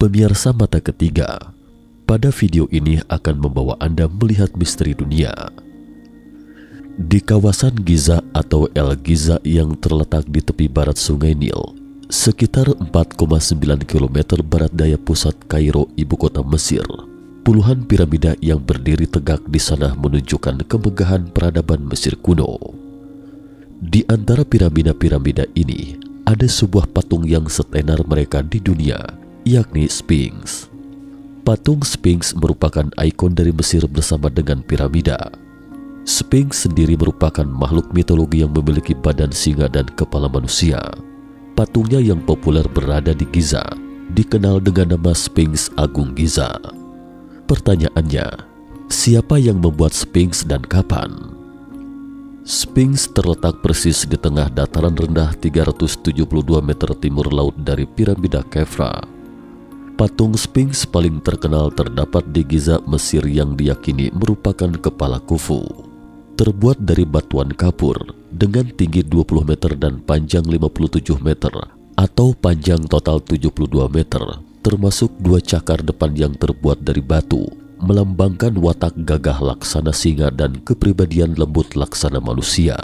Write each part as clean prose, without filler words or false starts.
Pemirsa mata ketiga, pada video ini akan membawa Anda melihat misteri dunia. Di kawasan Giza atau El Giza yang terletak di tepi barat Sungai Nil, sekitar 4,9 km barat daya pusat Kairo, ibu kota Mesir, puluhan piramida yang berdiri tegak di sana menunjukkan kemegahan peradaban Mesir kuno. Di antara piramida-piramida ini, ada sebuah patung yang setenar mereka di dunia, yakni Sphinx. Patung Sphinx merupakan ikon dari Mesir bersama dengan piramida. Sphinx sendiri merupakan makhluk mitologi yang memiliki badan singa dan kepala manusia. Patungnya yang populer berada di Giza, dikenal dengan nama Sphinx Agung Giza. Pertanyaannya, siapa yang membuat Sphinx dan kapan? Sphinx terletak persis di tengah dataran rendah 372 meter timur laut dari piramida Khafra. Patung Sphinx paling terkenal terdapat di Giza, Mesir yang diyakini merupakan kepala Khufu. Terbuat dari batuan kapur dengan tinggi 20 meter dan panjang 57 meter atau panjang total 72 meter, termasuk dua cakar depan yang terbuat dari batu, melambangkan watak gagah laksana singa dan kepribadian lembut laksana manusia.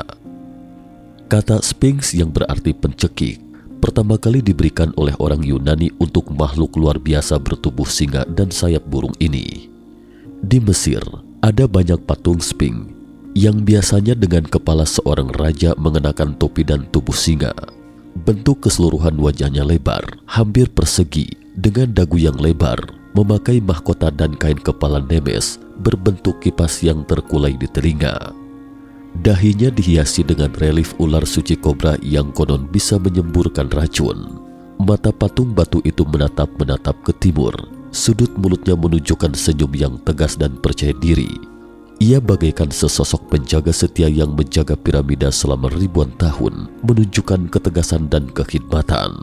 Kata Sphinx yang berarti pencekik pertama kali diberikan oleh orang Yunani untuk makhluk luar biasa bertubuh singa dan sayap burung ini. Di Mesir, ada banyak patung Sphinx yang biasanya dengan kepala seorang raja mengenakan topi dan tubuh singa. Bentuk keseluruhan wajahnya lebar, hampir persegi, dengan dagu yang lebar, memakai mahkota dan kain kepala nemes berbentuk kipas yang terkulai di telinga. Dahinya dihiasi dengan relief ular suci kobra yang konon bisa menyemburkan racun. Mata patung batu itu menatap ke timur. Sudut mulutnya menunjukkan senyum yang tegas dan percaya diri. Ia bagaikan sesosok penjaga setia yang menjaga piramida selama ribuan tahun, menunjukkan ketegasan dan kekhidmatan.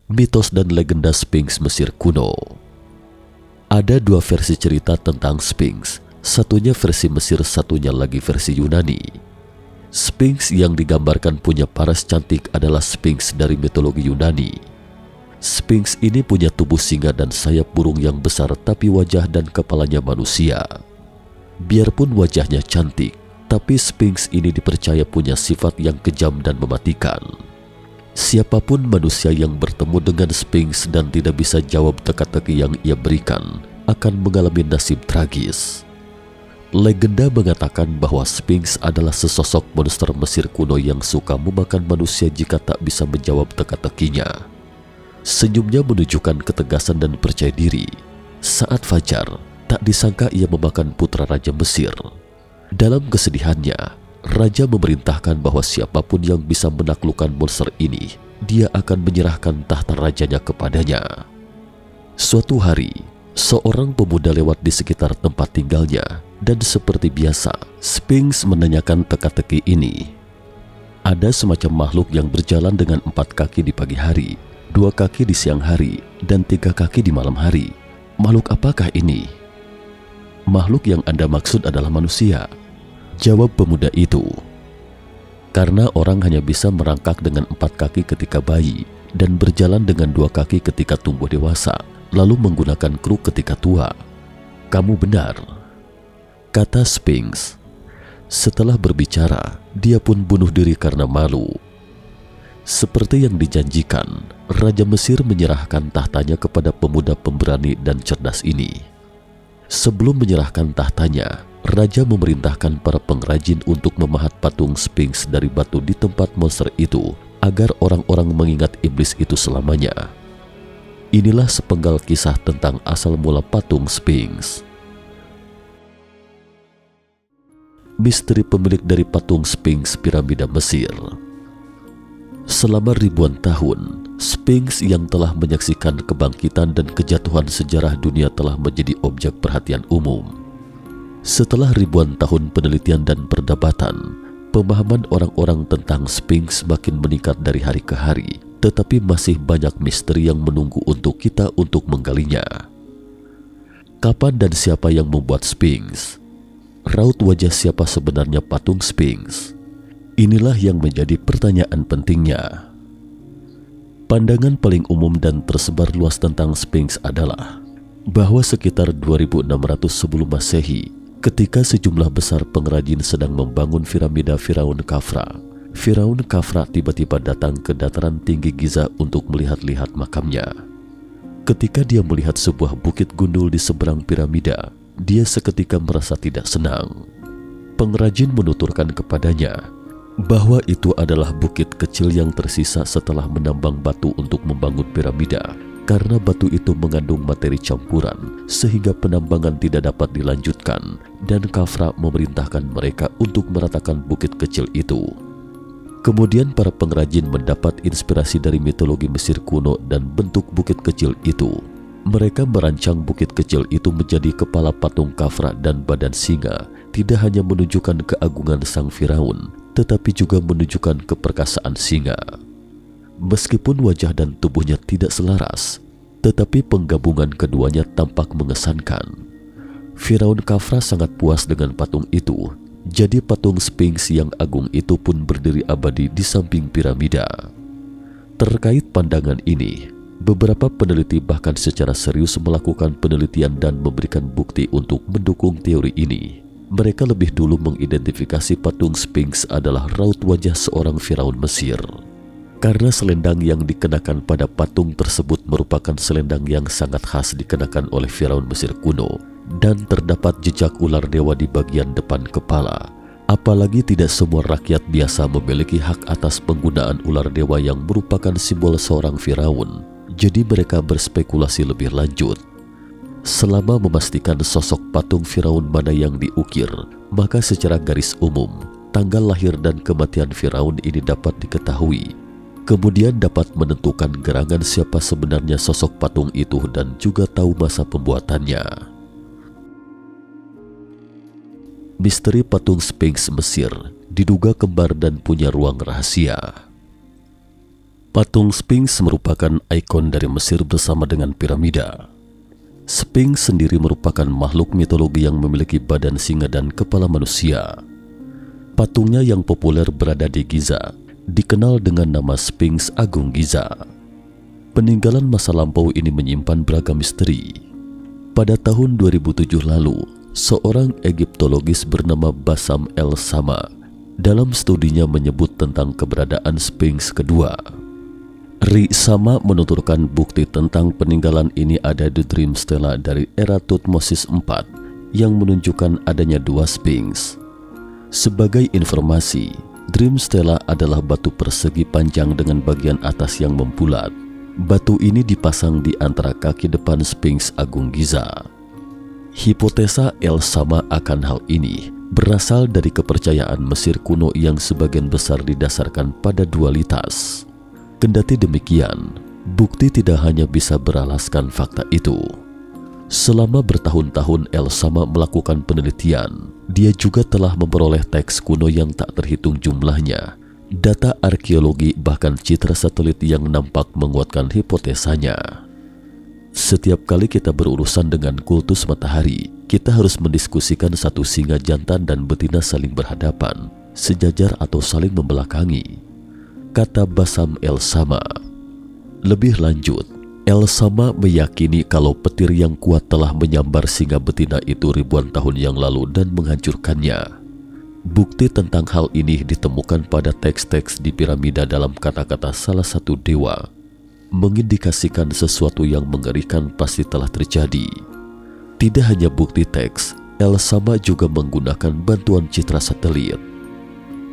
Mitos dan legenda Sphinx Mesir kuno. Ada dua versi cerita tentang Sphinx. Satunya versi Mesir, satunya lagi versi Yunani. Sphinx yang digambarkan punya paras cantik adalah Sphinx dari mitologi Yunani. Sphinx ini punya tubuh singa dan sayap burung yang besar, tapi wajah dan kepalanya manusia. Biarpun wajahnya cantik, tapi Sphinx ini dipercaya punya sifat yang kejam dan mematikan. Siapapun manusia yang bertemu dengan Sphinx dan tidak bisa jawab teka-teki yang ia berikan akan mengalami nasib tragis. Legenda mengatakan bahwa Sphinx adalah sesosok monster Mesir kuno yang suka memakan manusia jika tak bisa menjawab teka-tekinya. Senyumnya menunjukkan ketegasan dan percaya diri. Saat fajar, tak disangka ia memakan putra Raja Mesir. Dalam kesedihannya, Raja memerintahkan bahwa siapapun yang bisa menaklukkan monster ini, dia akan menyerahkan tahta rajanya kepadanya. Suatu hari, seorang pemuda lewat di sekitar tempat tinggalnya, dan seperti biasa, Sphinx menanyakan teka-teki ini. Ada semacam makhluk yang berjalan dengan 4 kaki di pagi hari, 2 kaki di siang hari, dan 3 kaki di malam hari. Makhluk apakah ini? Makhluk yang Anda maksud adalah manusia, jawab pemuda itu. Karena orang hanya bisa merangkak dengan 4 kaki ketika bayi, dan berjalan dengan 2 kaki ketika tumbuh dewasa, lalu menggunakan kruk ketika tua. Kamu benar, kata Sphinx. Setelah berbicara, dia pun bunuh diri karena malu. Seperti yang dijanjikan, Raja Mesir menyerahkan tahtanya kepada pemuda pemberani dan cerdas ini. Sebelum menyerahkan tahtanya, Raja memerintahkan para pengrajin untuk memahat patung Sphinx dari batu di tempat monster itu, agar orang-orang mengingat iblis itu selamanya. Inilah sepenggal kisah tentang asal mula patung Sphinx. Misteri pemilik dari patung Sphinx piramida Mesir. Selama ribuan tahun, Sphinx yang telah menyaksikan kebangkitan dan kejatuhan sejarah dunia telah menjadi objek perhatian umum. Setelah ribuan tahun penelitian dan perdebatan, pemahaman orang-orang tentang Sphinx makin meningkat dari hari ke hari, tetapi masih banyak misteri yang menunggu untuk kita untuk menggalinya. Kapan dan siapa yang membuat Sphinx? Raut wajah siapa sebenarnya patung Sphinx? Inilah yang menjadi pertanyaan pentingnya. Pandangan paling umum dan tersebar luas tentang Sphinx adalah bahwa sekitar 2600 sebelum Masehi, ketika sejumlah besar pengrajin sedang membangun piramida Firaun Khafra, Firaun Khafra tiba-tiba datang ke dataran tinggi Giza untuk melihat-lihat makamnya. Ketika dia melihat sebuah bukit gundul di seberang piramida, dia seketika merasa tidak senang. Pengrajin menuturkan kepadanya bahwa itu adalah bukit kecil yang tersisa setelah menambang batu untuk membangun piramida, karena batu itu mengandung materi campuran sehingga penambangan tidak dapat dilanjutkan, dan Khafra memerintahkan mereka untuk meratakan bukit kecil itu. Kemudian para pengrajin mendapat inspirasi dari mitologi Mesir kuno dan bentuk bukit kecil itu. Mereka merancang bukit kecil itu menjadi kepala patung Khafra dan badan singa, tidak hanya menunjukkan keagungan sang Firaun, tetapi juga menunjukkan keperkasaan singa. Meskipun wajah dan tubuhnya tidak selaras, tetapi penggabungan keduanya tampak mengesankan. Firaun Khafra sangat puas dengan patung itu, jadi patung Sphinx yang agung itu pun berdiri abadi di samping piramida. Terkait pandangan ini, beberapa peneliti bahkan secara serius melakukan penelitian dan memberikan bukti untuk mendukung teori ini. Mereka lebih dulu mengidentifikasi patung Sphinx adalah raut wajah seorang Firaun Mesir. Karena selendang yang dikenakan pada patung tersebut merupakan selendang yang sangat khas dikenakan oleh Firaun Mesir kuno, dan terdapat jejak ular dewa di bagian depan kepala. Apalagi tidak semua rakyat biasa memiliki hak atas penggunaan ular dewa yang merupakan simbol seorang Firaun. Jadi mereka berspekulasi lebih lanjut. Selama memastikan sosok patung Firaun mana yang diukir, maka secara garis umum, tanggal lahir dan kematian Firaun ini dapat diketahui. Kemudian dapat menentukan gerangan siapa sebenarnya sosok patung itu dan juga tahu masa pembuatannya. Misteri patung Sphinx Mesir diduga kembar dan punya ruang rahasia. Patung Sphinx merupakan ikon dari Mesir bersama dengan piramida. Sphinx sendiri merupakan makhluk mitologi yang memiliki badan singa dan kepala manusia. Patungnya yang populer berada di Giza, dikenal dengan nama Sphinx Agung Giza. Peninggalan masa lampau ini menyimpan beragam misteri. Pada tahun 2007 lalu, seorang Egiptologis bernama Bassam El-Sama dalam studinya menyebut tentang keberadaan Sphinx kedua. Sama menuturkan bukti tentang peninggalan ini ada di Dream Stela dari era Tutmosis IV yang menunjukkan adanya dua Sphinx. Sebagai informasi, Dream Stela adalah batu persegi panjang dengan bagian atas yang membulat. Batu ini dipasang di antara kaki depan Sphinx Agung Giza. Hipotesa El-Sama akan hal ini berasal dari kepercayaan Mesir kuno yang sebagian besar didasarkan pada dualitas. Kendati demikian, bukti tidak hanya bisa beralaskan fakta itu. Selama bertahun-tahun El-Sama melakukan penelitian, dia juga telah memperoleh teks kuno yang tak terhitung jumlahnya, data arkeologi bahkan citra satelit yang nampak menguatkan hipotesanya. Setiap kali kita berurusan dengan kultus matahari, kita harus mendiskusikan satu singa jantan dan betina saling berhadapan, sejajar atau saling membelakangi, kata Bassam El-Sama. Lebih lanjut, El-Sama meyakini kalau petir yang kuat telah menyambar singa betina itu ribuan tahun yang lalu dan menghancurkannya. Bukti tentang hal ini ditemukan pada teks-teks di piramida dalam kata-kata salah satu dewa, mengindikasikan sesuatu yang mengerikan pasti telah terjadi. Tidak hanya bukti teks, El-Sama juga menggunakan bantuan citra satelit.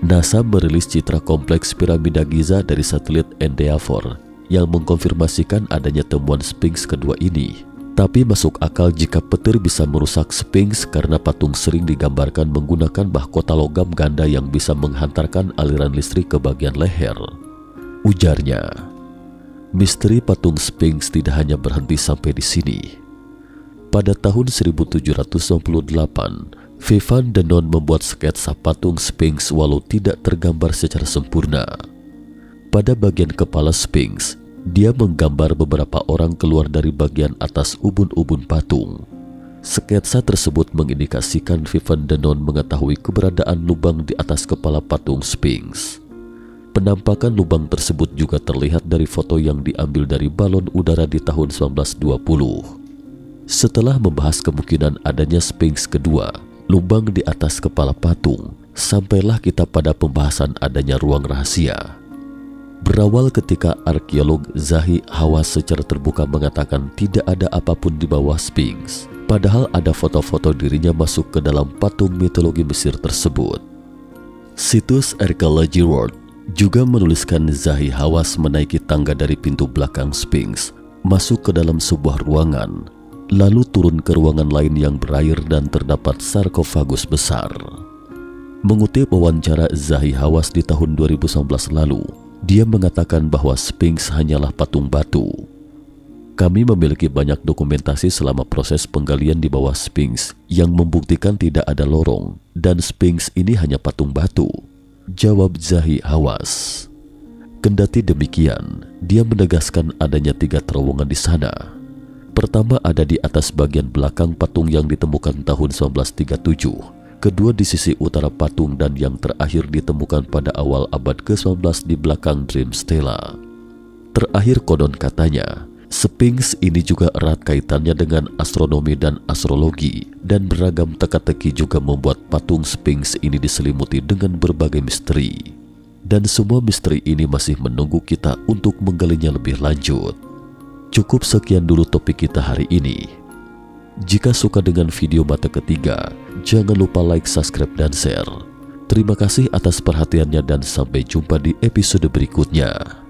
NASA merilis citra kompleks piramida Giza dari satelit Endeavour yang mengkonfirmasikan adanya temuan Sphinx kedua ini. Tapi masuk akal jika petir bisa merusak Sphinx karena patung sering digambarkan menggunakan mahkota logam ganda yang bisa menghantarkan aliran listrik ke bagian leher, ujarnya. Misteri patung Sphinx tidak hanya berhenti sampai di sini. Pada tahun 1798, Van de Non membuat sketsa patung Sphinx walau tidak tergambar secara sempurna. Pada bagian kepala Sphinx, dia menggambar beberapa orang keluar dari bagian atas ubun-ubun patung. Sketsa tersebut mengindikasikan Van de Non mengetahui keberadaan lubang di atas kepala patung Sphinx. Penampakan lubang tersebut juga terlihat dari foto yang diambil dari balon udara di tahun 1920. Setelah membahas kemungkinan adanya Sphinx kedua, lubang di atas kepala patung, sampailah kita pada pembahasan adanya ruang rahasia. Berawal ketika arkeolog Zahi Hawass secara terbuka mengatakan tidak ada apapun di bawah Sphinx, padahal ada foto-foto dirinya masuk ke dalam patung mitologi Mesir tersebut. Situs Archaeology World juga menuliskan Zahi Hawass menaiki tangga dari pintu belakang Sphinx, masuk ke dalam sebuah ruangan, lalu turun ke ruangan lain yang berair dan terdapat sarkofagus besar. Mengutip wawancara Zahi Hawass di tahun 2019 lalu, dia mengatakan bahwa Sphinx hanyalah patung batu. Kami memiliki banyak dokumentasi selama proses penggalian di bawah Sphinx yang membuktikan tidak ada lorong dan Sphinx ini hanya patung batu, jawab Zahi Hawass. Kendati demikian, dia menegaskan adanya 3 terowongan di sana. Pertama ada di atas bagian belakang patung yang ditemukan tahun 1937, kedua di sisi utara patung, dan yang terakhir ditemukan pada awal abad ke-19 di belakang Dream Stela. Terakhir konon katanya, Sphinx ini juga erat kaitannya dengan astronomi dan astrologi, dan beragam teka-teki juga membuat patung Sphinx ini diselimuti dengan berbagai misteri. Dan semua misteri ini masih menunggu kita untuk menggalinya lebih lanjut. Cukup sekian dulu topik kita hari ini. Jika suka dengan video mata ketiga, jangan lupa like, subscribe, dan share. Terima kasih atas perhatiannya dan sampai jumpa di episode berikutnya.